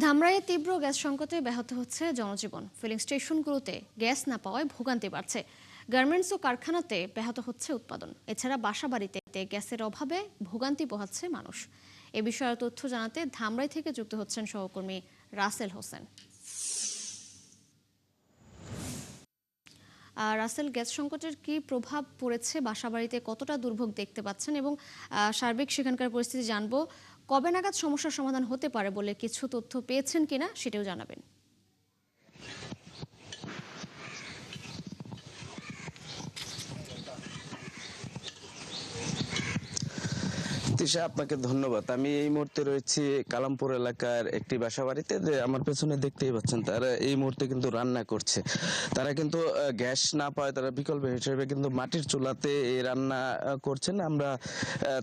ধামরাইয়ে তীব্র গ্যাস সংকটে ব্যাহত হচ্ছে জনজীবন। ফিলিং স্টেশনগুলোতে গ্যাস না পাওয়ায় ভোগান্তি বাড়ছে। গার্মেন্টস ও কারখানাতে ব্যাহত হচ্ছে উৎপাদন। এছাড়া বাসাবাড়িতে গ্যাসের অভাবে ভোগান্তি পোহাচ্ছে মানুষ। এ বিষয়ে তথ্য জানাতে ধামরাই থেকে যুক্ত হচ্ছেন সহকর্মী রাসেল হোসেন। রাসেল, গ্যাস সংকটের কি প্রভাব পড়েছে, বাসাবাড়িতে কতটা দুর্ভোগ দেখতে পাচ্ছেন এবং সার্বিক সেখানকার পরিস্থিতি জানবো। কবে নাগাদ সমস্যার সমাধান হতে পারে বলে কিছু তথ্য পেয়েছেন কিনা সেটাও জানাবেন। তিশা, আপনাকে ধন্যবাদ। আমি এই মুহূর্তে রয়েছি কালামপুর এলাকার একটি বাসাবাড়িতে। যে আমার পেছনে দেখতেই পাচ্ছেন, তারা এই মুহূর্তে কিন্তু রান্না করছে। তারা কিন্তু গ্যাস না পায়, তারা বিকল্প হিসেবে কিন্তু মাটির চুলাতে এই রান্না করছেন। আমরা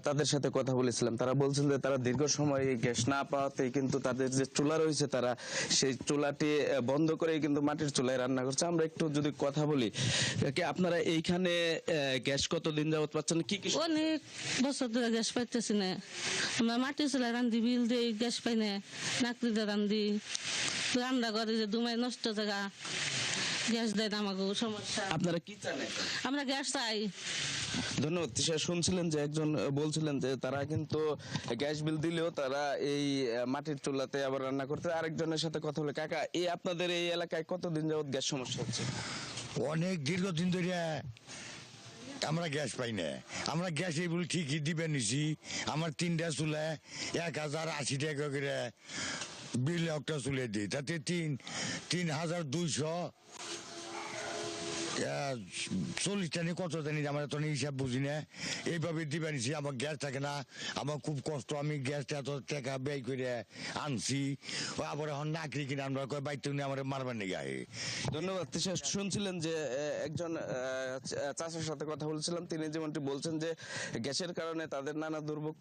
তাদের সাথে কথা বলেছিলাম। তারা বলছেন যে তারা দীর্ঘ সময় গ্যাস না পাওয়াতেই কিন্তু তাদের যে চুলা রয়েছে, তারা সেই চুলাটি বন্ধ করেই কিন্তু মাটির চুলায় রান্না করছে। আমরা একটু যদি কথা বলি, আপনারা এইখানে গ্যাস কতদিন যাবত পাচ্ছেন? কি কি? অনেক বছর ধরে গ্যাস পাইতেছি না। আমরা মাটির চুলায় রান্ধি, বিল দিই, গ্যাস পাই না। নাকড়িতে রান্ধি, রান্না করে যে দুমাই নষ্ট জায়গা, গ্যাস দেয় না আমাকে সমস্যা। আপনারা কি চান? আমরা গ্যাস চাই। ধন্যবাদ। শুনছিলেন যে একজন বলছিলেন যে তারা কিন্তু গ্যাস বিল দিলেও তারা এই মাটির চুলাতে আবার রান্না করতে। আরেকজনের সাথে কথা বলে, কাকা, এই আপনাদের এই এলাকায় কতদিন যাবত গ্যাস সমস্যা হচ্ছে? অনেক দীর্ঘদিন ধরে আমরা গ্যাস পাই না। আমরা গ্যাস এইগুলো ঠিকই দিবে নিছি। আমার 3টা চুলা 1080 টাকা করে বিল একটা চুলে দিই, তাতে 3240 40 কত জানি, আমার তো হিসাব বুঝি না। এইভাবে দিবে নিছি। আমার গ্যাস থাকে না, আমার খুব কষ্ট। আমি গ্যাসটা এত টাকা ব্যয় করে আনছি, আবার এখন নাকরি কিনে আমরা বাইতে আমার মারবার নিয়ে গায়ে। ধন্যবাদ। শুনছিলেন যে একজন চাচার সাথে কথা বলছিলাম, তিনি যেমনটি বলছেন যে গ্যাসের কারণে তাদের নানা দুর্ভোগ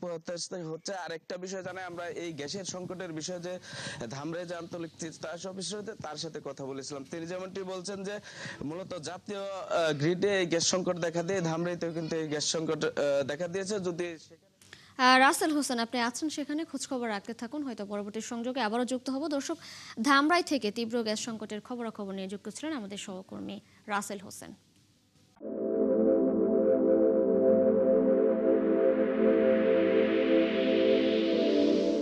হচ্ছে। আর একটা বিষয় জানাই, আমরা এই গ্যাসের সংকটের বিষয়ে যে ধামরাই যে আঞ্চলিক তিতাস অফিস রয়েছে তার সাথে কথা বলেছিলাম। তিনি যেমনটি বলছেন যে মূলত জাতীয় গ্রিডে এই গ্যাস সংকট দেখা দিয়ে ধামরাইতেও কিন্তু এই গ্যাস সংকট দেখা দিয়েছে। যদি রাসেল হোসেন, আপনি আছেন সেখানে, খোঁজখবর রাখতে থাকুন, হয়তো পরবর্তী সংযোগে আবারও যুক্ত হব। দর্শক, ধামরাই থেকে তীব্র গ্যাস সংকটের খবরাখবর নিয়ে যুক্ত ছিলেন আমাদের সহকর্মী রাসেল হোসেন।